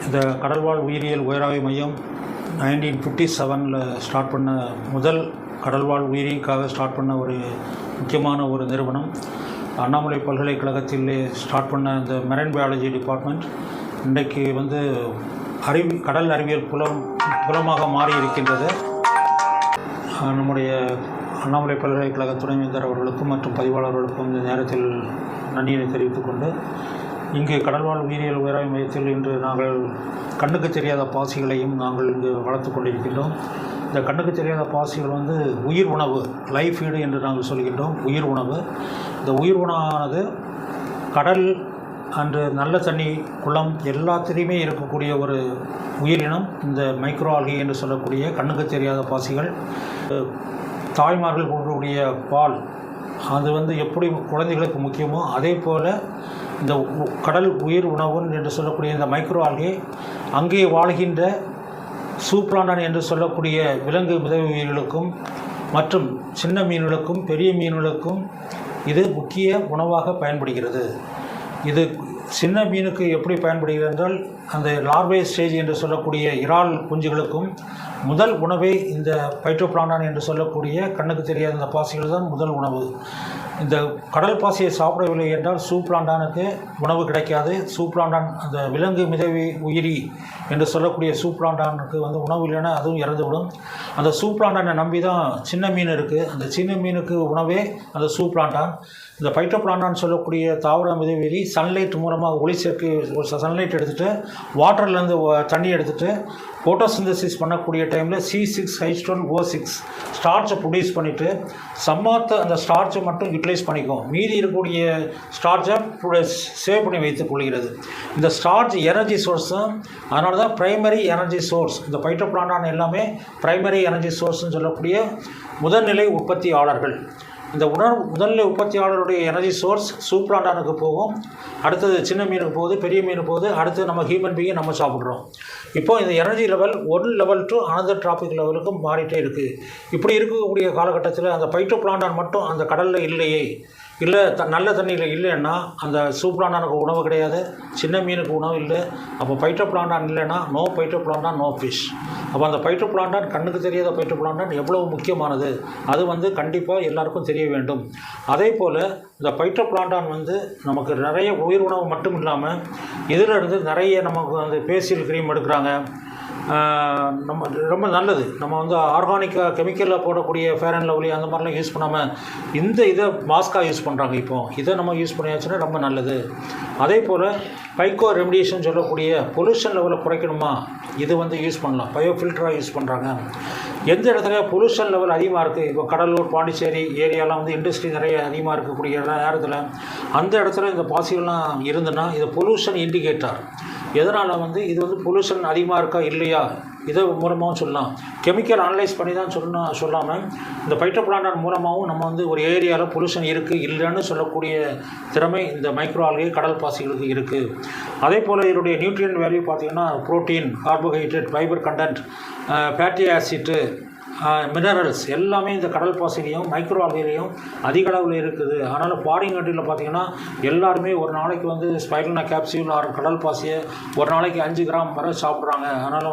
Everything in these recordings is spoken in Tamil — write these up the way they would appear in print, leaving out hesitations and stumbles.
இந்த கடல்வாழ் உயிரியல் உயராய்வு மையம் 1957 ஸ்டார்ட் பண்ண முதல் கடல்வாழ் உயிரிக்காக ஸ்டார்ட் பண்ண ஒரு முக்கியமான ஒரு நிறுவனம். அண்ணாமலை பல்கலைக்கழகத்திலே ஸ்டார்ட் பண்ண இந்த மெரைன் பயாலஜி டிபார்ட்மெண்ட் இன்றைக்கு கடல் அறிவியல் புலமாக மாறி இருக்கின்றது. நம்முடைய அண்ணாமலை பல்கலைக்கழக துணைவேந்தர் அவர்களுக்கும் மற்றும் பதிவாளர்களுக்கும் இந்த நேரத்தில் நன்றியை தெரிவித்துக்கொண்டு, இங்கு கடல்வாழ் உயிரியல் உயராய்வு மையத்தில் இன்று நாங்கள் கண்ணுக்கு தெரியாத பாசிகளையும் நாங்கள் இங்கு வளர்த்து கொண்டிருக்கின்றோம். இந்த கண்ணுக்கு தெரியாத பாசிகள் உயிர் உணவு, லைஃப் ஃபீடு என்று நாங்கள் சொல்கின்றோம். உயிர் உணவு. இந்த உயிர் உணவானது கடல் அன்று நல்ல தண்ணி, குளம் எல்லாத்திலையுமே இருக்கக்கூடிய ஒரு உயிரினம் இந்த மைக்ரோ ஆல்கே என்று சொல்லக்கூடிய கண்ணுக்கு தெரியாத பாசிகள். தாய்மார்கள் கொடுக்கக்கூடிய பால் அது எப்படி குழந்தைகளுக்கு முக்கியமோ அதே போல் இந்த கடல் உயிர் உணவு என்று சொல்லக்கூடிய இந்த மைக்ரோ ஆல்கே அங்கே வாழ்கின்ற சூப்ளான்டான் என்று சொல்லக்கூடிய விலங்கு மிதவை உயிர்களுக்கும் மற்றும் சின்ன மீன்களுக்கும் பெரிய மீன்களுக்கும் இது முக்கிய உணவாக பயன்படுகிறது. இது சின்ன மீனுக்கு எப்படி பயன்படுகிறது என்றால், அந்த லார்வே ஸ்டேஜ் என்று சொல்லக்கூடிய இறால் குஞ்சுகளுக்கும் முதல் உணவே இந்த பைட்டோபிளான்டான் என்று சொல்லக்கூடிய கண்ணுக்கு தெரியாத இந்த பாசிகள் தான் முதல் உணவு. இந்த கடல் பாசியை சாப்பிடவில்லை என்றால் சூப்ளான்டானுக்கு உணவு கிடைக்காது. சூப்ளான்டான் அந்த விலங்கு மிதவை உயிரி என்று சொல்லக்கூடிய சூப்ளான்டானுக்கு உணவு இல்லைன்னா அதுவும் இறந்துவிடும். அந்த சூப்ளான்டானை நம்பி தான் சின்ன மீன் இருக்குது. அந்த சின்ன மீனுக்கு உணவே அந்த சூப்ளான்டான். இந்த பைட்டோபிளான்டான் சொல்லக்கூடிய தாவர மிதவெளி சன்லைட் மூலமாக ஒளி சேர்க்கை, சன்லைட் எடுத்துகிட்டு வாட்டர்லேருந்து தண்ணி எடுத்துகிட்டு ஃபோட்டோசிந்தசிஸ் பண்ணக்கூடிய டைமில் C6H12O6 ஸ்டார்ச்சை ப்ரொடியூஸ் பண்ணிவிட்டு அந்த ஸ்டார்ச்சை மட்டும் யூட்டிலைஸ் பண்ணிக்கும். மீதி இருக்கக்கூடிய ஸ்டார்ச்சை சேவ் பண்ணி வைத்துக் கொள்கிறது. இந்த ஸ்டார்ச் எனர்ஜி சோர்ஸ் தான். அதனால தான் ப்ரைமரி எனர்ஜி சோர்ஸ். இந்த பைட்டோபிளான்டான் எல்லாமே ப்ரைமரி எனர்ஜி சோர்ஸ்ன்னு சொல்லக்கூடிய முதல்நிலை உற்பத்தியாளர்கள். இந்த முதல்நிலை உற்பத்தியாளருடைய எனர்ஜி சோர்ஸ் சூப்ளான்டானுக்கு போகும், அடுத்தது சின்ன மீனுக்கு போகுது, பெரிய மீனுக்கு போகுது, அடுத்து நம்ம ஹியூமன் பீயிங் நம்ம சாப்பிட்றோம். இப்போ இந்த எனர்ஜி லெவல் ஒரு லெவல் டு அனதர் டிராபிக் லெவலுக்கு மாறிட்டே இருக்குது. இப்படி இருக்கக்கூடிய காலகட்டத்தில் அந்த பைட்டோபிளான்டான் மட்டும் அந்த கடலில் இல்லையே, இல்லை நல்ல தண்ணியில் இல்லைன்னா அந்த சூப்ளான்டானுக்கு உணவு கிடையாது, சின்ன மீனுக்கு உணவு இல்லை. அப்போ பைட்டோபிளான்டான் இல்லைன்னா நோ பைட்டோபிளான்டான், நோ ஃபிஷ். அப்போ அந்த பைட்டோபிளான்டான், கண்ணுக்கு தெரியாத பைட்டோபிளான்டான் எவ்வளவு முக்கியமானது அது கண்டிப்பாக எல்லாருக்கும் தெரிய வேண்டும். அதே போல் இந்த பைட்டோபிளான்டான் நமக்கு நிறைய உயிர் உணவு மட்டும் இல்லாமல் இதிலிருந்து நிறைய நமக்கு பேசியல் க்ரீம் எடுக்கிறாங்க. நம்ம ரொம்ப நல்லது. நம்ம ஆர்கானிக்காக கெமிக்கலில் போடக்கூடிய ஃபேர் அண்ட் லவ்லி அந்த மாதிரிலாம் யூஸ் பண்ணாமல் இதை மாஸ்காக யூஸ் பண்ணுறாங்க. இப்போ இதை நம்ம யூஸ் பண்ணியாச்சுன்னா ரொம்ப நல்லது. அதே போல் பைக்கோ ரெமிடியேஷன் சொல்லக்கூடிய பொல்யூஷன் லெவலை குறைக்கணுமா, இது யூஸ் பண்ணலாம். பயோ ஃபில்டராக யூஸ் பண்ணுறாங்க. எந்த இடத்துல பொல்யூஷன் லெவல் அதிகமாக இருக்குது, இப்போ கடலூர், பாண்டிச்சேரி ஏரியாலாம் இண்டஸ்ட்ரி நிறைய அதிகமாக இருக்கக்கூடிய நேரத்தில் அந்த இடத்துல இந்த பாசிகள்லாம் இருந்துன்னா இது பொல்யூஷன் இண்டிகேட்டர். எதனால் இது பொல்யூஷன் அதிகமாக இருக்கா இல்லையா இதை மூலமாகவும் சொல்லலாம். கெமிக்கல் அனலைஸ் பண்ணி தான் சொல்லாமல் இந்த பைட்டோபிளான்டான் மூலமாகவும் நம்ம ஒரு ஏரியாவில் பொல்யூஷன் இருக்குது இல்லைன்னு சொல்லக்கூடிய திறமை இந்த மைக்ரோ ஆல்கே கடல் பாசிகளுக்கு இருக்குது. அதே போல் இதனுடைய நியூட்ரியன்ட் வேல்யூ பார்த்திங்கன்னா protein, carbohydrate, fibre content, fatty acid, minerals எல்லாமே இந்த கடல் பாசிலையும் மைக்ரோ ஆல்கேலையும் அதிக அளவில் இருக்குது. அதனால் ஃபாரின் கண்ட்ரியில் பார்த்திங்கன்னா எல்லாருமே ஒரு நாளைக்கு ஸ்பைருலினா கேப்சியூல் ஆர் கடல் பாசியை ஒரு நாளைக்கு 5 கிராம் வரை சாப்பிட்றாங்க. அதனால்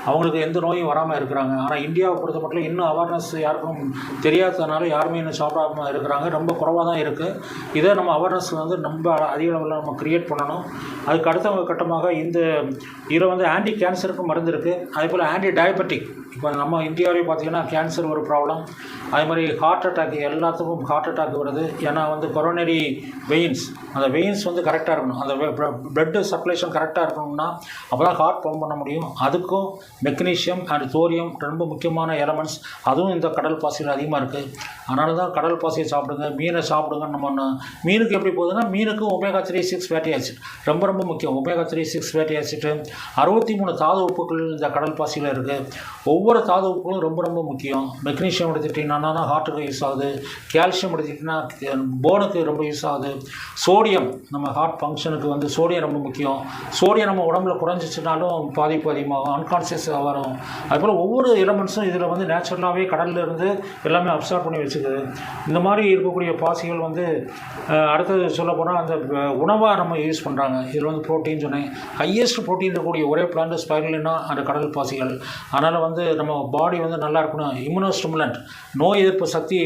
அவங்களுக்கு எந்த நோயும் வராமல் இருக்கிறாங்க. ஆனால் இந்தியாவை பொறுத்த மட்டும் இன்னும் அவேர்னஸ் யாருக்கும் தெரியாததுனால யாருமே இன்னும் சாப்பிடாமல் இருக்கிறாங்க. ரொம்ப குறைவாக தான் இருக்குது. இதை நம்ம அவேர்னஸ் ரொம்ப அதிக அளவில் நம்ம க்ரியேட் பண்ணணும். அதுக்கு அடுத்த கட்டமாக இதில் ஆன்டி கேன்சருக்கும் மருந்து இருக்குது. அதே போல் ஆன்டி டயபெட்டிக். இப்போ நம்ம இந்தியாவிலே பார்த்திங்கன்னா கேன்சர் ஒரு ப்ராப்ளம். அதே மாதிரி ஹார்ட் அட்டாக், எல்லாத்துக்கும் ஹார்ட் அட்டாக் வருது. ஏன்னா கொரோனரி வெயின்ஸ், அந்த வெயின்ஸ் கரெக்டாக இருக்கணும், அந்த பிளட் சர்க்குலேஷன் கரெக்டாக இருக்கணும்னா அப்போ தான் ஹார்ட் பம்ப் பண்ண முடியும். அதுக்கும் மெக்னீஷியம் அண்ட் தோரியம் ரொம்ப முக்கியமான எலமெண்ட்ஸ், அதுவும் இந்த கடல் பாசியில் அதிகமாக இருக்குது. அதனால தான் கடல் பாசியை சாப்பிடுங்க, மீனை சாப்பிடுங்க. நம்ம மீனுக்கு எப்படி போகுதுன்னா, மீனுக்கு omega-3,6 ஃபேட்டி ஆசிட் ரொம்ப ரொம்ப முக்கியம். omega-3,6 ஃபேட்டி ஆசிட்டு 63 தாது உப்புக்கள் இந்த கடல் பாசியில் இருக்குது. ஒவ்வொரு தாது உப்புகளும் ரொம்ப ரொம்ப ரொம்ப முக்கியம். மெக்னீஷியம் எடுத்துக்கிட்டிங்கன்னா ஹார்ட்டுக்கு யூஸ் ஆகுது. கால்சியம் எடுத்துக்கிட்டிங்கன்னா போனுக்கு ரொம்ப யூஸ் ஆகுது. சோடியம் நம்ம ஹார்ட் ஃபங்க்ஷனுக்கு வந்து சோடியம் ரொம்ப முக்கியம். சோடியம் நம்ம உடம்புல குறைஞ்சிச்சுனாலும் பாதிப்பு அதிகமாகும், அன்கான்சியஸாக வரும். அதுபோல் ஒவ்வொரு எலமெண்ட்ஸும் இதில் வந்து நேச்சுரலாகவே கடலில் இருந்து எல்லாமே அப்சர்வ் பண்ணி வச்சுக்குது. இந்த மாதிரி இருக்கக்கூடிய பாசிகள் வந்து அடுத்தது சொல்ல போனால் அந்த உணவாக நம்ம யூஸ் பண்ணுறாங்க. இதில் வந்து ப்ரோட்டீன் சொன்னேன். ஹையஸ்ட் ப்ரோட்டீன் இருக்கக்கூடிய ஒரே பிளான்ட் ஸ்பைருலினா அந்த கடல் பாசிகள். அதனால் வந்து நம்ம பாடி வந்து நல்லா இருக்கணும். இம்யூனோஸ்டிமுலண்ட் நோய் எதிர்ப்பு சக்தி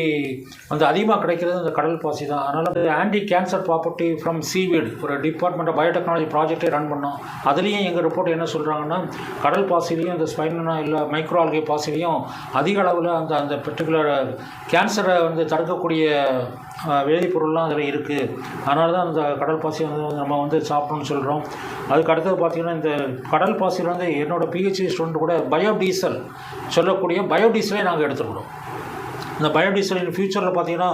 வந்து அதிகமாக கிடைக்கிறது இந்த கடல் பாசி தான். அதனால் வந்து anti cancer property from seaweed ஒரு டிபார்ட்மெண்ட் ஆஃப் பயோடெக்னாலஜி ப்ராஜெக்டே ரன் பண்ணோம். அதுலேயும் எங்கள் ரிப்போர்ட் என்ன சொல்கிறாங்கன்னா கடல் பாசிலையும் இந்த ஸ்பைருலினா இல்லை மைக்ரோ ஆல்கே பாசிலையும் அதிக அளவில் அந்த அந்த பர்டிகுலர் கேன்சரை வந்து தடுக்கக்கூடிய வேதிப்பொருள்லாம் அதில் இருக்குது. அதனால தான் அந்த கடல் பாசி வந்து நம்ம வந்து சாப்பிடணும்னு சொல்கிறோம். அதுக்கு அடுத்தது பார்த்திங்கன்னா இந்த கடல் பாசியில் வந்து என்னோடய பிஹெச்டி ஸ்டூடெண்ட் கூட பயோடீசல் சொல்லக்கூடிய பயோடீசலே நாங்கள் எடுத்துக்கிறோம். இந்த பயோடீசல் இன் ஃபியூச்சரில் பார்த்திங்கன்னா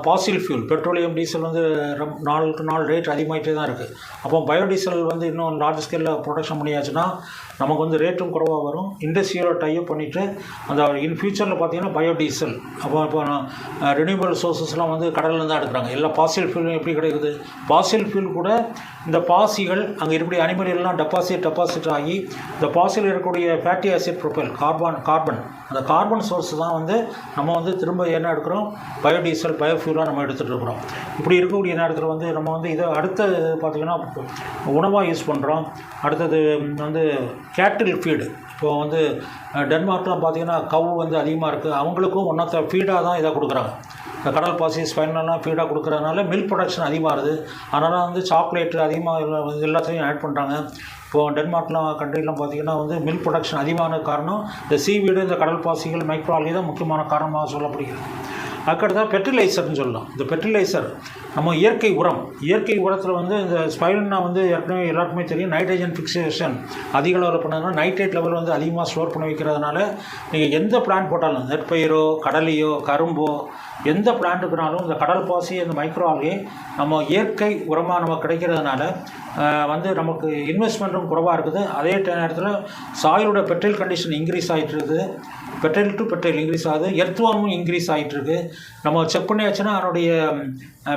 பாசில் ஃபியூல் பெட்ரோலியம் டீசல் வந்து நாளுக்கு நாள் ரேட் அதிகமாகிட்டே தான் இருக்குது. அப்போ பயோடீசல் வந்து இன்னும் லார்ஜ் ஸ்கேலில் ப்ரொடக்ஷன் பண்ணியாச்சுன்னா நமக்கு வந்து ரேட்டும் குறைவாக வரும். இண்டஸ்ட்ரியோட டைப் பண்ணிவிட்டு அந்த இன் ஃபியூச்சரில் பார்த்திங்கன்னா பயோடீசல் இப்போ ரினியூவபிள் சோர்ஸஸ்லாம் வந்து கடலில் தான் எடுக்கிறாங்க. எல்லா பாசில் ஃபியூலும் எப்படி கிடைக்குது? பாசில் ஃபியூல் கூட இந்த பாசிகள் அங்கே இருக்கக்கூடிய அனிமல்லாம் டெபாசிட் ஆகி இந்த பாசில் இருக்கக்கூடிய ஃபேட்டி ஆசிட் ப்ரொபைல் கார்பன் அந்த கார்பன் சோர்ஸ் தான் வந்து நம்ம வந்து திரும்ப என்ன எடுக்கிறோம்? பயோடீசல் பயோஃபியூலாக நம்ம எடுத்துகிட்டு இருக்கிறோம். இப்படி இருக்கக்கூடிய நேரத்தில் வந்து நம்ம வந்து இதை அடுத்தது பார்த்திங்கன்னா உணவாக யூஸ் பண்ணுறோம். அடுத்தது வந்து கேட்டில் ஃபீடு. இப்போது வந்து டென்மார்க்லாம் பார்த்திங்கன்னா கவு வந்து அதிகமாக இருக்குது. அவங்களுக்கும் ஒன் ஆஃப் த ஃபீடாக தான் இதை கொடுக்குறாங்க. இந்த கடல் பாசி ஸ்பைருலினாலாம் ஃபீடாக கொடுக்குறதுனால மில்க் ப்ரொடக்ஷன் அதிகமாகுது. அதனால் வந்து சாக்லேட்டு அதிகமாக எல்லாத்தையும் ஆட் பண்ணுறாங்க. இப்போது டென்மார்க்லாம் கண்ட்ரிலாம் பார்த்திங்கன்னா வந்து மில்க் ப்ரொடக்ஷன் அதிகமான காரணம் இந்த சீவீடு இந்த கடல் பாசிகள் மைக்ரோ ஆல்கே தான் முக்கியமான காரணமாக சொல்லப்படுகிறது. அதுக்கடுத்தா ஃபெர்டிலைசர்னு சொல்லலாம். இந்த ஃபெர்டிலைசர் நம்ம இயற்கை உரத்தில் வந்து இந்த ஸ்பைருலினா வந்து ஏற்கனவே எல்லாருக்குமே தெரியும். நைட்ரஜன் ஃபிக்சேஷன் அதிக அளவில் பண்ணதுனால நைட்ரேட் லெவல் வந்து அதிகமாக ஸ்டோர் பண்ணி வைக்கிறதுனால நீங்கள் எந்த பிளான்ட் போட்டாலும் நெற்பயிரோ கடலையோ கரும்போ எந்த பிளான்ட்டுக்குனாலும் இந்த கடல் பாசி அந்த மைக்ரோ ஆல்கே நம்ம இயற்கை உரமாக நமக்கு கிடைக்கிறதுனால வந்து நமக்கு இன்வெஸ்ட்மெண்ட்டும் குறைவாக இருக்குது. அதே நேரத்தில் சாயிலோட பெட்ரைல் கண்டிஷன் இன்க்ரீஸ் ஆகிட்டு இருக்குது. பெட்ரைல் டு பெட்ரைல் இன்க்ரீஸ் ஆகுது. எர்த்வார்மும் இன்க்ரீஸ் ஆகிட்டுருக்கு. நம்ம செக் பண்ணியாச்சுன்னா அதனுடைய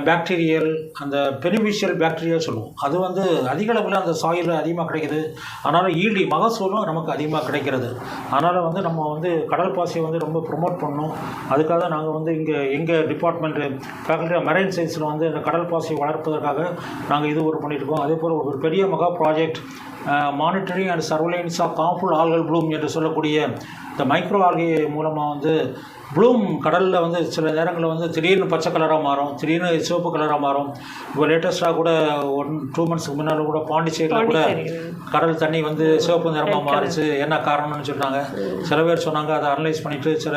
பாக்டீரியல் அந்த பெனிஃபிஷியல் பாக்டீரியா சொல்லுவோம். அது வந்து அதிக அளவில் அந்த சாயிலில் அதிகமாக கிடைக்கிது. அதனால் ஈல்டி மகசூலும் நமக்கு அதிகமாக கிடைக்கிறது. அதனால் வந்து நம்ம வந்து கடல் பாசியை வந்து ரொம்ப ப்ரொமோட் பண்ணணும். அதுக்காக நாங்கள் வந்து இங்கே எங்கள் டிபார்ட்மெண்ட்டு ஃபேக்கல்ட்டி ஆஃப் மெரைன் சயின்ஸில் வந்து இந்த கடல் பாசியை வளர்ப்பதற்காக நாங்கள் இது ஒரு பண்ணியிருக்கோம். அதே போல் ஒரு பெரிய mega project monitoring and surveillance of harmful algal bloom என்று சொல்லக்கூடிய இந்த மைக்ரோ ஆல்கே மூலமாக வந்து ப்ளூம் கடலில் வந்து சில நேரங்களில் வந்து திடீர்னு பச்சை கலராக மாறும், திடீர்னு சிவப்பு கலராக மாறும். இப்போ லேட்டஸ்ட்டாக கூட 2 மந்த்ஸ்க்கு முன்னால் கூட பாண்டிச்சேரியில் கூட கடல் தண்ணி வந்து சிவப்பு நிறமாக மாறிச்சு. என்ன காரணம்னு சொன்னாங்க. சில பேர் சொன்னாங்க அதை அனலைஸ் பண்ணிவிட்டு சில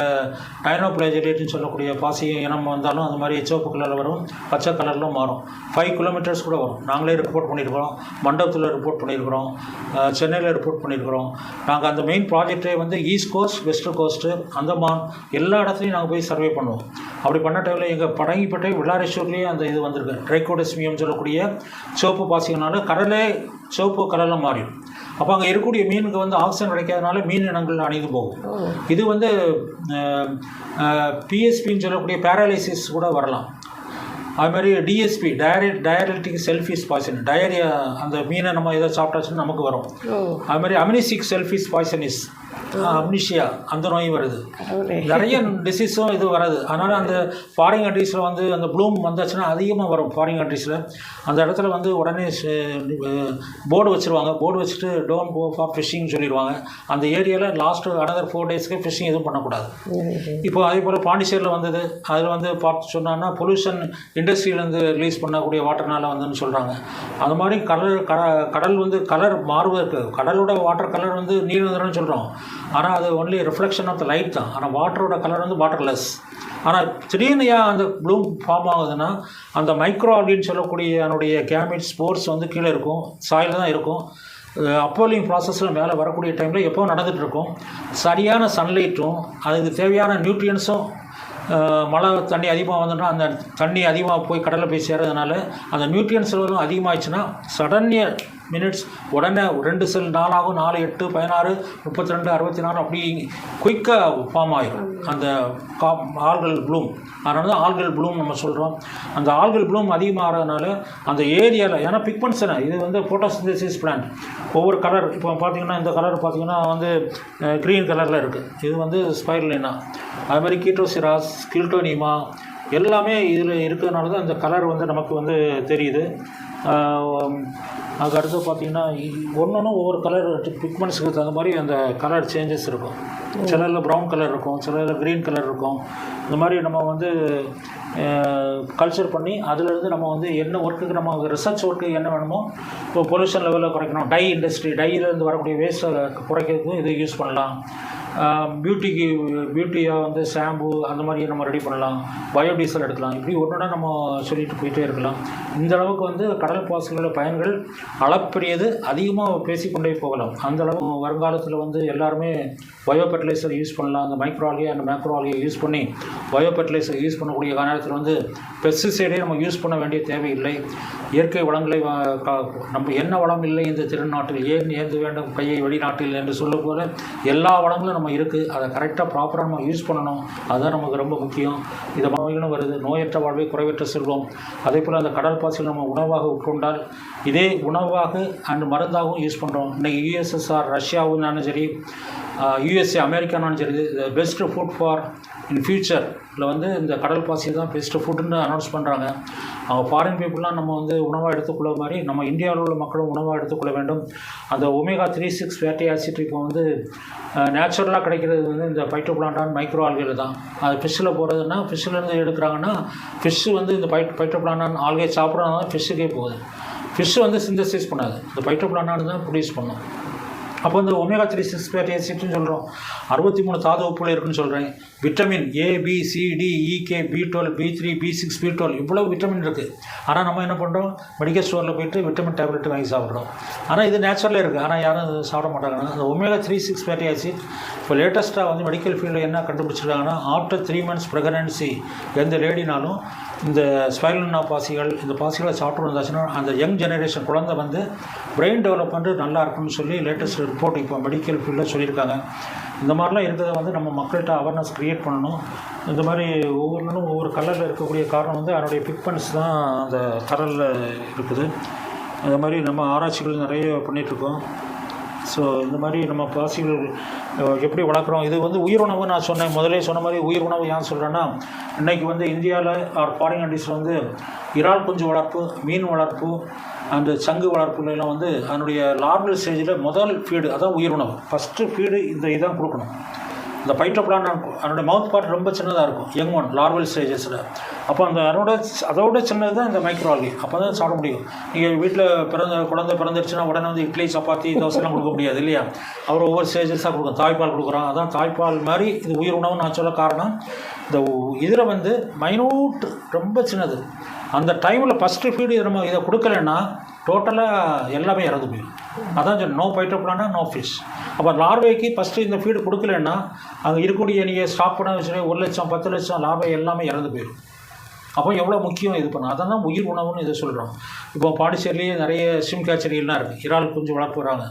டைனோபிளாஜிலேட்னு சொல்லக்கூடிய பாசி இனம் வந்தாலும் அந்த மாதிரி சிவப்பு கலரில் வரும், பச்சை கலரில் மாறும். 5 கிலோமீட்டர்ஸ் கூட வரும். நாங்களே ரிப்போர்ட் பண்ணியிருக்கிறோம். மண்டபத்தில் ரிப்போர்ட் பண்ணியிருக்கிறோம். சென்னையில் ரிப்போர்ட் பண்ணியிருக்கிறோம். நாங்கள் அந்த மெயின் ப்ராஜெக்டே வந்து east coast, west coast, Andaman எல்லா இடத்துலையும் நாங்கள் போய் சர்வே பண்ணுவோம். அப்படி பண்ண டைமில் எங்கள் படங்கிப்பட்டை விளாரேஸ்வர்லேயே அந்த இது வந்திருக்கு. ட்ரைகோடெஸ்மியம் சொல்லக்கூடிய சிவப்பு பாசிகள்னால கடலே சிவப்பு கலரில் மாறிடும். அப்போ அங்கே இருக்கக்கூடிய மீனுக்கு வந்து ஆக்சிஜன் கிடைக்காதனால மீன் இனங்கள் அணிந்து போகும். இது வந்து பிஎஸ்பின்னு சொல்லக்கூடிய பேரலைசிஸ் கூட வரலாம். அதுமாதிரி டிஎஸ்பி டயரிட்டிக் செல்ஃபிஷ் பாய்சன் டயரியா அந்த மீனை நம்ம எதை சாப்பிட்டாச்சுன்னு நமக்கு வரும். அதுமாதிரி அமினிசிக் செல்ஃபிஷ் பாய்சனிஸ் அம்னிஷியா அந்த நோய் வருது. நிறைய டிசீஸும் இது வராது. அதனால் அந்த ஃபாரின் கண்ட்ரீஸில் வந்து அந்த ப்ளூம் வந்தாச்சுன்னா அதிகமாக வரும். ஃபாரின் கண்ட்ரீஸில் அந்த இடத்துல வந்து உடனே போர்டு வச்சுருவாங்க. போர்டு வச்சுட்டு டோன்ட் கோ ஃபார் ஃபிஷிங் சொல்லிடுவாங்க. அந்த ஏரியாவில் லாஸ்ட்டு அனதர் 4 டேஸ்க்கு ஃபிஷிங் எதுவும் பண்ணக்கூடாது. இப்போ அதே போல் பாண்டிச்சேரியில் வந்தது. அதில் வந்து பார்த்து சொன்னாங்கன்னா பொல்யூஷன் இண்டஸ்ட்ரியிலேருந்து ரிலீஸ் பண்ணக்கூடிய வாட்டர்னால வந்துன்னு சொல்கிறாங்க. அது மாதிரி கடல் வந்து கலர் மாறுவதற்கு கடலோட வாட்டர் கலர் வந்து நீல நிறம்னு சொல்கிறோம். ஆனால் அது only reflection of the light தான். ஆனால் வாட்டரோட கலர் வந்து வாட்டர்லெஸ். ஆனால் திடீர்னு அந்த ப்ளூம் ஃபார்ம் ஆகுதுன்னா அந்த மைக்ரோ ஆல்கேன்னு சொல்லக்கூடிய அதனுடைய கேமெட் ஸ்போர்ஸ் வந்து கீழே இருக்கும், சாயில் தான் இருக்கும். அப்போலிங் ப்ராசஸில் மேலே வரக்கூடிய டைமில் எப்போ நடந்துகிட்ருக்கும். சரியான சன்லைட்டும் அதுக்கு தேவையான நியூட்ரியன்ஸும் மழை தண்ணி அதிகமாக வந்துன்னா அந்த தண்ணி அதிகமாக போய் கடலில் போய் சேரதுனால அந்த நியூட்ரியன்ஸ் லெவலும் அதிகமாகிடுச்சுன்னா சடன்லி மினிட்ஸ் உடனே 2 செல் 4 ஆகும், 4 8 16 32 64 அப்படி குயிக்காக ஃபார்ம் ஆகிடும் அந்த ஆல்கல் ப்ளூம். அதனால தான் ஆல்கல் ப்ளூம் நம்ம சொல்கிறோம். அந்த ஆல்கல் ப்ளூம் அதிகமாகிறதுனால அந்த ஏரியாவில், ஏன்னா பிக்மெண்ட்ஸ் என்ன, இது வந்து ஃபோட்டோசிந்தசிஸ் பிளான்ட். ஒவ்வொரு கலர் இப்போ பார்த்தீங்கன்னா இந்த கலர் பார்த்தீங்கன்னா வந்து க்ரீன் கலரில் இருக்குது, இது வந்து ஸ்பைருலினா. அது மாதிரி கீட்டோசிராஸ், கில்டோனிமா எல்லாமே இதில் இருக்கிறதுனால தான் இந்த கலர் வந்து நமக்கு வந்து தெரியுது. அதுக்கு அடுத்து பார்த்திங்கன்னா ஒன்று ஒவ்வொரு கலர் பிக்மெண்ட்ஸுக்கு தகுந்த மாதிரி அந்த கலர் சேஞ்சஸ் இருக்கும். சிலரில் ப்ரௌன் கலர் இருக்கும், சிலரில் க்ரீன் கலர் இருக்கும். இந்த மாதிரி நம்ம வந்து கல்ச்சர் பண்ணி அதிலேருந்து நம்ம வந்து என்ன ஒர்க்குக்கு நம்ம ரிசர்ச் ஒர்க்கு என்ன வேணுமோ, இப்போ பொல்யூஷன் லெவலில் குறைக்கணும், டை இண்டஸ்ட்ரி, டையிலேருந்து வரக்கூடிய வேஸ்ட்டை குறைக்கிறதுக்கும் இது யூஸ் பண்ணலாம். பியூட்டியாக வந்து ஷாம்பு அந்த மாதிரி நம்ம ரெடி பண்ணலாம், பயோடீசல் எடுக்கலாம். இப்படி ஒன்றுனா நம்ம சொல்லிட்டு போயிட்டே இருக்கலாம். இந்த அளவுக்கு வந்து கடல் பாசிகளோட பயன்கள் அளப்பெரியது, அதிகமாக பேசிக்கொண்டே போகலாம். அந்த அளவு வருங்காலத்தில் வந்து எல்லாருமே பயோ ஃபெர்டிலைசர் யூஸ் பண்ணலாம். அந்த micro algae and macro algae use பண்ணி பயோ ஃபெர்டிலைசர் யூஸ் பண்ணக்கூடிய காலத்தில் வந்து பெஸ்டிசைடே நம்ம யூஸ் பண்ண வேண்டிய தேவையில்லை. இயற்கை வளங்களை நம்ம என்ன வளம் இல்லை இந்த திருநாட்டில், ஏன் ஏந்து வேண்டும் கையை வெளிநாட்டில் என்று சொல்ல போல எல்லா வளங்களும் நம்ம இருக்குது. அதை கரெக்டாக ப்ராப்பராக நம்ம யூஸ் பண்ணணும். அதுதான் நமக்கு ரொம்ப முக்கியம். இதை நோய்களும் வருது, நோயற்ற வாழ்வை குறைவற்ற செல்வம். அதே போல் அந்த கடல் பாசிகள் நம்ம உணவாக உட்கொண்டால் இதே உணவாக அண்ட் மருந்தாகவும் யூஸ் பண்ணுறோம். இன்றைக்கி யுஎஸ்எஸ்ஆர், ரஷ்யாவுன்னாலும் சரி, யூஎஸ்ஏ, அமெரிக்கானாலும் சரி, பெஸ்ட் ஃபுட் ஃபார் இன் ஃபியூச்சரில் வந்து இந்த கடல் பாசி தான் பெஸ்ட்டு ஃபுட்டுன்னு அனௌன்ஸ் பண்ணுறாங்க. அவங்க ஃபாரின் பீப்புளெலாம் நம்ம வந்து உணவாக எடுத்துக்கொள்ள மாதிரி நம்ம இந்தியாவில் உள்ள மக்களும் உணவாக எடுத்துக்கொள்ள வேண்டும். அந்த ஒமேகா 3,6 ஃபேட்டி ஆசிட் இப்போ வந்து நேச்சுரலாக கிடைக்கிறது வந்து இந்த பைட்டோபிளான்டான் மைக்ரோ ஆல்கையில் தான். அது ஃபிஷ்ஷில் போகிறதுனா ஃபிஷ்ஷிலேருந்து எடுக்கிறாங்கன்னா ஃபிஷ்ஷு வந்து இந்த பைட்டோபிளான்டான் ஆல்கை சாப்பிட்றதுனால தான் ஃபிஷ்ஷுக்கே போகுது. ஃபிஷ்ஷு வந்து சிந்தசைஸ் பண்ணாது, இந்த பைட்டோபிளான்டான் தான் ப்ரொடியூஸ் பண்ணும். அப்போ இந்த ஒமேகா 3,6 ஃபேட்டி ஆசிட்னு சொல்கிறோம். 63 தாது உப்புகள் இருக்குன்னு சொல்கிறேன். Vitamin A, B, C, D, E, K, B12, B3, B6, B12 இவ்வளோ விட்டமின் இருக்குது. ஆனால் நம்ம என்ன பண்ணுறோம், மெடிக்கல் ஸ்டோரில் போய்ட்டு விட்டமின் டேப்லெட் வாங்கி சாப்பிட்றோம். ஆனால் இது நேச்சுரலே இருக்குது, ஆனால் யாரும் சாப்பிட மாட்டாங்கன்னா அந்த ஒமேகா 3,6 ஃபேட்டி ஆசிட் இப்போ லேட்டஸ்ட்டாக வந்து மெடிக்கல் ஃபீல்டில் என்ன கண்டுபிடிச்சிருக்காங்கன்னா, ஆஃப்டர் 3 months ப்ரெக்னன்சி எந்த லேடினாலும் இந்த ஸ்பைருலினா பாசிகள், இந்த பாசிகளை சாப்பிட்டு வந்தாச்சுன்னா அந்த யங் ஜெனரேஷன் குழந்தை வந்து பிரெயின் டெவலப்மெண்ட்டு நல்லா இருக்குன்னு சொல்லி லேட்டஸ்ட் ரிப்போர்ட் இப்போ மெடிக்கல் ஃபீல்டில் சொல்லியிருக்காங்க. இந்த மாதிரிலாம் இருக்கிறத வந்து நம்ம மக்கள்கிட்ட அவேர்னஸ் க்ரியேட் பண்ணணும். இந்த மாதிரி ஒவ்வொரு நாளும் ஒவ்வொரு கலரில் இருக்கக்கூடிய காரணம் வந்து அதனுடைய பிக்மெண்ட்ஸ் தான் அந்த கலரில் இருக்குது. அது மாதிரி நம்ம ஆராய்ச்சிகள் நிறைய பண்ணிகிட்ருக்கோம். ஸோ இந்த மாதிரி நம்ம பாசிகள் எப்படி வளர்க்குறோம், இது வந்து உயிர் உணவு. நான் சொன்னேன் முதலே சொன்ன மாதிரி உயிர் உணவு ஏன் சொல்கிறேன்னா, இன்றைக்கி வந்து இந்தியாவில் ஆர் ஃபாரின் கண்ட்ரீஸில் வந்து இறால் குஞ்சு வளர்ப்பு, மீன் வளர்ப்பு, அந்த சங்கு வளர்ப்புலாம் வந்து அதனுடைய லார்வல் ஸ்டேஜில் முதல் ஃபீடு அதான் உயிர் உணவு. ஃபஸ்ட்டு ஃபீடு இந்த இதான் கொடுக்கணும். இந்த பைட்டோபிளான்டான் அதனுடைய மவுத் பார்ட் ரொம்ப சின்னதாக இருக்கும் யங் ஒன் லார்வல் ஸ்டேஜஸில். அப்போ அந்த அதோட சின்னது தான் இந்த மைக்ரோ ஆல்கே. அப்போ தான் சாப்பிட முடியும். நீங்கள் வீட்டில் குழந்தை பிறந்துருச்சுன்னா உடனே வந்து இட்லி, சப்பாத்தி, தோசைலாம் கொடுக்க முடியாது இல்லையா. அவர் ஒவ்வொரு ஸ்டேஜஸாக கொடுக்கும். தாய்ப்பால் கொடுக்குறோம், அதான் தாய்ப்பால் மாதிரி இது உயிர் உணவு நான் சொல்ல காரணம். இந்த இதில் வந்து மைனூட் ரொம்ப சின்னது. அந்த டைமில் ஃபஸ்ட்டு ஃபீடு நம்ம இதை கொடுக்கலன்னா டோட்டலாக எல்லாமே இறந்து போயிடும். அதான் சொன்ன நோ பைட்டோபிளான்டான் நோ ஃபிஷ். அப்போ லார்வைக்கு ஃபஸ்ட்டு இந்த ஃபீடு கொடுக்கலன்னா அங்கே இருக்கக்கூடிய நீங்கள் ஸ்டாப் பண்ண வச்சுன்னா 1 லட்சம் 10 லட்சம் லார்வை எல்லாமே இறந்து போயிடும். அப்போ எவ்வளோ முக்கியம் இது பண்ண, அதான் உயிர் உணவுன்னு இதை சொல்கிறோம். இப்போ பாண்டிச்சேரிலேயே நிறைய ஸ்விம் கேச்சரிகள்லாம் இருக்குது, இறால் கொஞ்சம் வளர்ப்புறாங்க.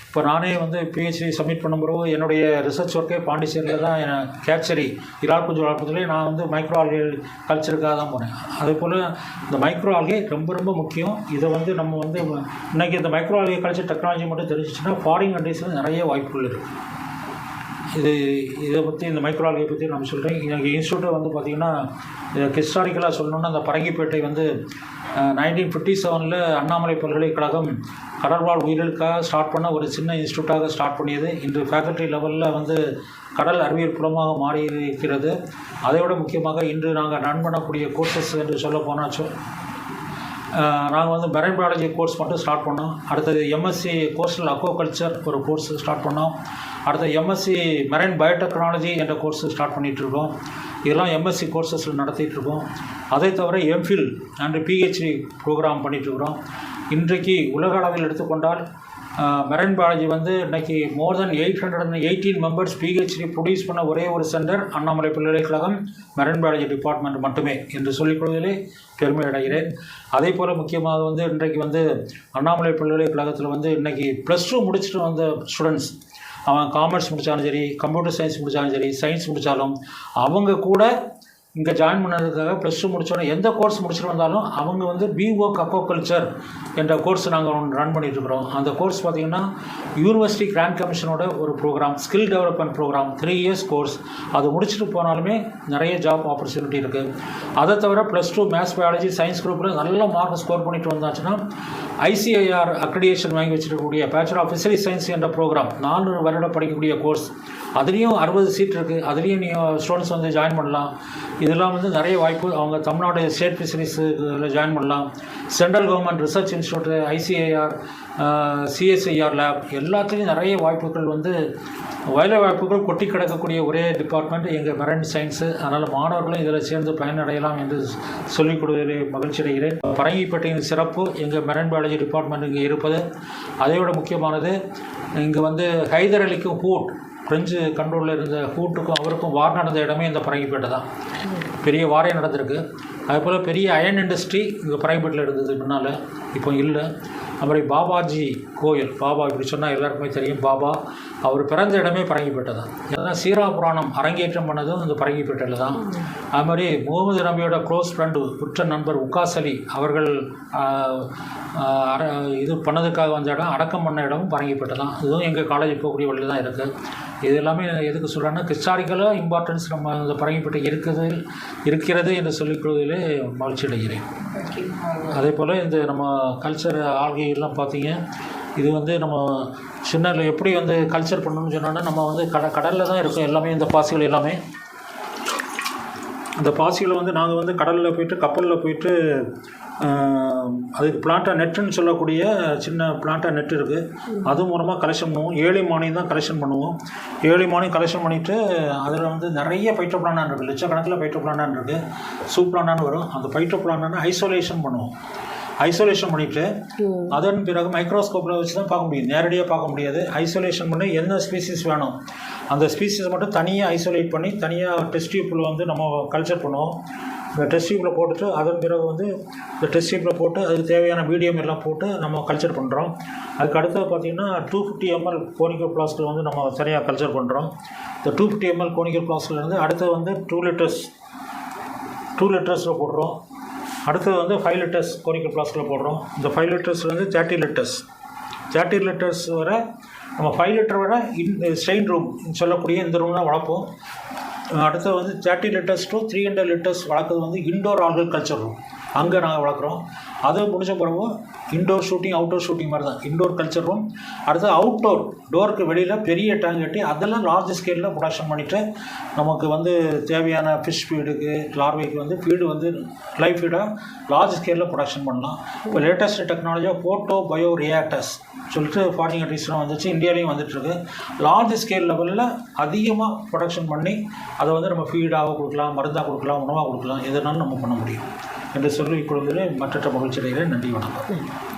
இப்போ நானே வந்து PhD சப்மிட் பண்ணும்போது என்னுடைய ரிசர்ச் ஒர்க்கே பாண்டிச்சேரியில் தான் கேச்சரி இறால் குஞ்சு வளர்ப்பதுலேயே நான் வந்து மைக்ரோ ஆல்கே கல்ச்சருக்காக தான் போனேன். அதே போல் இந்த மைக்ரோ ஆல்கே ரொம்ப ரொம்ப முக்கியம். இதை வந்து நம்ம வந்து இன்றைக்கி இந்த மைக்ரோ ஆல்கே கல்ச்சர் டெக்னாலஜி மட்டும் தெரிஞ்சிச்சுன்னா ஃபாரின் கண்ட்ரீஸில் நிறைய வாய்ப்புகள் இருக்குது. இதை பற்றி இந்த மைக்ரோ ஆல்கே பற்றி நான் சொல்கிறேன். எனக்கு இன்ஸ்டியூட்டை வந்து பார்த்திங்கன்னா ஹிஸ்டாரிக்கலாக சொல்லணுன்னா அந்த பரங்கிப்பேட்டை வந்து 1957 அண்ணாமலை பல்கலைக்கழகம் கடல்வாழ் உயிர்களுக்காக ஸ்டார்ட் பண்ண ஒரு சின்ன இன்ஸ்டியூட்டாக ஸ்டார்ட் பண்ணியது. இன்று ஃபேக்கல்ட்டி லெவலில் வந்து கடல் அறிவியல் புலமாக மாறி இருக்கிறது. அதைவிட முக்கியமாக இன்று நாங்கள் ரன் பண்ணக்கூடிய கோர்சஸ் என்று சொல்ல போனால் நாங்கள் வந்து மெரைன் பயாலஜி கோர்ஸ் மட்டும் ஸ்டார்ட் பண்ணோம். அடுத்தது எம்எஸ்சி கோஸ்டல் அக்வாகல்ச்சர் ஒரு கோர்ஸ் ஸ்டார்ட் பண்ணோம். அடுத்த எம்எஸ்சி மெரைன் பயோடெக்னாலஜி என்ற கோர்ஸ் ஸ்டார்ட் பண்ணிகிட்ருக்கோம். இதெல்லாம் எம்எஸ்சி கோர்சஸில் நடத்திட்டுருக்கோம். அதை தவிர எம்ஃபில் அண்டு PhD ப்ரோக்ராம் பண்ணிகிட்ருக்குறோம். இன்றைக்கு உலக அளவில் எடுத்துக்கொண்டால் மெரைன் பயாலஜி வந்து இன்றைக்கி மோர் தென் 818 மெம்பர்ஸ் பிஹெச்டி ப்ரொடியூஸ் பண்ண ஒரே ஒரு சென்டர் அண்ணாமலை பல்கலைக்கழகம் மெரைன் பயாலஜி டிபார்ட்மெண்ட் மட்டுமே என்று சொல்லிக் கொள்வதிலே பெருமை அடைகிறேன். அதே போல் முக்கியமாக வந்து இன்றைக்கு வந்து அண்ணாமலை பல்கலைக்கழகத்தில் வந்து இன்றைக்கி +2 முடிச்சுட்டு வந்த ஸ்டூடெண்ட்ஸ், அவன் காமர்ஸ் முடித்தாலும் சரி, கம்ப்யூட்டர் சயின்ஸ் முடித்தாலும் சரி, சயின்ஸ் முடித்தாலும் அவங்க கூட இங்கே ஜாயின் பண்ணதுக்காக +2 முடித்தோன்னே எந்த கோர்ஸ் முடிச்சுட்டு வந்தாலும் அவங்க வந்து பிஓக் அக்வாகல்ச்சர் என்ற கோர்ஸ் நாங்கள் ரன் பண்ணிகிட்ருக்குறோம். அந்த கோர்ஸ் பார்த்திங்கன்னா யூனிவர்சிட்டி கிராண்ட் கமிஷனோட ஒரு programme, skill development programme, 3 years course. அது முடிச்சுட்டு போனாலுமே நிறைய ஜாப் ஆப்பர்ச்சுனிட்டி இருக்குது. அதை தவிர +2 மேத்ஸ் பயாலஜி சயின்ஸ் குரூப்பில் நல்ல மார்க் ஸ்கோர் பண்ணிட்டு வந்தாச்சுன்னா ICAR அக்ரிடேஷன் வாங்கி வச்சுருக்கக்கூடிய பேச்சுலர் ஆஃப் ஃபிஷரி சயின்ஸ் என்ற ப்ரோக்ராம் 4 வருடம் படிக்கக்கூடிய கோர்ஸ், அதுலேயும் 60 சீட் இருக்குது. அதுலேயும் நீங்கள் ஸ்டூடெண்ட்ஸ் வந்து ஜாயின் பண்ணலாம். இதெல்லாம் வந்து நிறைய வாய்ப்பு. அவங்க தமிழ்நாடு ஸ்டேட் ஃபிஷரிஸில் ஜாயின் பண்ணலாம். Central government research institute, ICAR, CSIR lab, எல்லாத்துலேயும் நிறைய வாய்ப்புகள் வந்து வேலை வாய்ப்புகள் கொட்டி கிடக்கக்கூடிய ஒரே டிபார்ட்மெண்ட் எங்கள் மெரைன் சயின்ஸு. அதனால் மாணவர்களும் இதில் சேர்ந்து பயனடையலாம் என்று சொல்லிக் கொடுவதிலே மகிழ்ச்சி அடைகிறேன். பரங்கிப்பேட்டையின் சிறப்பு எங்கள் மெரைன் பயாலஜி டிபார்ட்மெண்ட் இங்கே இருப்பது. அதைவிட முக்கியமானது, இங்கே வந்து ஹைதர் அலிக்கும் ஹூட், பிரெஞ்சு கண்ட்ரோலில் இருந்த ஹூட்டுக்கும் அவருக்கும் வார் நடந்த இடமே இந்த பரங்கிப்பேட்டை தான். பெரிய வாரே நடந்திருக்கு. அதுபோல் பெரிய அயன் இண்டஸ்ட்ரி இங்கே பரங்கிப்பேட்டில் இருந்தது முன்னால், இப்போ இல்லை. அப்புறம் பாபாஜி கோயில், பாபா இப்படி சொன்னால் எல்லாருக்குமே தெரியும். பாபா அவர் பிறந்த இடமே பரங்கிப்பேட்டை தான். அதனால் சீரா புராணம் அரங்கேற்றம் பண்ணதும் இந்த பரங்கிப்பேட்டையில் தான். அது மாதிரி முகமது நபியோட க்ளோஸ் ஃப்ரெண்டு, உற்ற நண்பர் உக்காஸ் அலி அவர்கள் இது பண்ணதுக்காக வந்த இடம், அடக்கம் பண்ண இடமும் பரங்கிப்பேட்டை தான். இதுவும் எங்கள் காலேஜ் போகக்கூடிய வழியில் தான் இருக்குது. இது எல்லாமே எதுக்கு சொல்கிறேன்னா, ஹிஸ்டாரிக்கலாக இம்பார்ட்டன்ஸ் நம்ம இந்த பரங்கிப்பேட்டை இருக்கிறது என்று சொல்லிக் கொள்வதிலே மகிழ்ச்சி அடைகிறேன். அதே போல் இந்த நம்ம கல்ச்சர் ஆல்கையெல்லாம் பார்த்தீங்க, இது வந்து நம்ம சின்னதில் எப்படி வந்து கல்ச்சர் பண்ணணும்னு சொன்னோன்னா, நம்ம வந்து கடலில் தான் இருக்கும் எல்லாமே. இந்த பாசிகள் எல்லாமே, அந்த பாசிகளை வந்து நாங்கள் வந்து கடலில் போய்ட்டு கப்பலில் போய்ட்டு அதுக்கு பிளான்டா நெட்டுன்னு சொல்லக்கூடிய சின்ன பிளான்டா நெட் இருக்குது. அது மூலமாக கலெக்ஷன் பண்ணுவோம். ஏர்லி மார்னிங் தான் கலெக்ஷன் பண்ணுவோம். ஏர்லி மார்னிங் கலெக்ஷன் பண்ணிவிட்டு அதில் வந்து நிறைய பைட்டோபிளானான் இருக்குது, லட்சக்கணக்கில் பைட்டோபிளானான் இருக்குது. சூப்ளானான்னு வரும். அந்த பைட்டோபிளானான் ஐசோலேஷன் பண்ணுவோம். ஐசோலேஷன் பண்ணிவிட்டு அதன் பிறகு மைக்ரோஸ்கோப்பில் வச்சு தான் பார்க்க முடியும், நேரடியாக பார்க்க முடியாது. ஐசோலேஷன் பண்ணி என்ன ஸ்பீசிஸ் வேணும் அந்த ஸ்பீசிஸை மட்டும் தனியாக ஐசோலேட் பண்ணி தனியாக டெஸ்ட் டியூப்பில் வந்து நம்ம கல்ச்சர் பண்ணுவோம். இந்த டெஸ்ட் டியூப்பில் போட்டுட்டு அதன் பிறகு வந்து இந்த டெஸ்ட் டியூப்பில் போட்டு அதுக்கு தேவையான மீடியம் எல்லாம் போட்டு நம்ம கல்ச்சர் பண்ணுறோம். அதுக்கு அடுத்தது பார்த்திங்கன்னா 250 ml கோனிக்கல் ஃப்ளாஸ்கில் வந்து நம்ம சரியாக கல்ச்சர் பண்ணுறோம். இந்த 250 ml கோனிக்கல் ஃப்ளாஸ்கிலேருந்து அடுத்தது வந்து 2 லிட்டர்ஸில் போடுறோம். அடுத்தது வந்து 5 லிட்டர்ஸ் கோனிக்கல் ஃப்ளாஸ்கில் போடுறோம். இந்த 5 லிட்டர்ஸ்லேருந்து 30 லிட்டர்ஸ் வரை நம்ம 5 லிட்டர் வரை ஸ்ட்ரெயின் ரூம் சொல்லக்கூடிய இந்த ரூம் தான் வளர்ப்போம். அடுத்தது வந்து 30 லிட்டர்ஸ் டு 300 லிட்டர்ஸ் வளர்க்குறது வந்து இன்டோர் ஆல்கல் கல்ச்சர் ரூம், அங்கே நாங்கள் வளர்க்குறோம். அது முடிஞ்ச பிறகு இன்டோர் ஷூட்டிங் அவுட்டோர் ஷூட்டிங் மாதிரி தான் இன்டோர் கல்ச்சர் ரூம். அடுத்து அவுட்டோர் டோருக்கு வெளியில் பெரிய டேங்க் கட்டி அதெல்லாம் லார்ஜ் ஸ்கேலில் ப்ரொடக்ஷன் பண்ணிவிட்டு நமக்கு வந்து தேவையான ஃபிஷ் ஃபீடுக்கு லார்வைக்கு வந்து ஃபீடு வந்து லைஃப் ஃபீடாக லார்ஜ் ஸ்கேலில் ப்ரொடக்ஷன் பண்ணலாம். இப்போ லேட்டஸ்ட் டெக்னாலஜியாக போட்டோ பயோ ரியாக்டர்ஸ் சொல்லிட்டு ஃபாரின் கண்ட்ரீஸ்லாம் வந்துச்சு, இந்தியாவிலையும் வந்துட்டுருக்கு. லார்ஜ் ஸ்கேல் லெவலில் அதிகமாக ப்ரொடக்ஷன் பண்ணி அதை வந்து நம்ம ஃபீடாக கொடுக்கலாம், மருந்தாக கொடுக்கலாம், உணவாக கொடுக்கலாம், எதுனாலும் நம்ம பண்ண முடியும் என்று சொல்லி இப்பொழுது மற்ற மகிழ்ச்சி அடைகிறேன். நன்றி, வணக்கம்.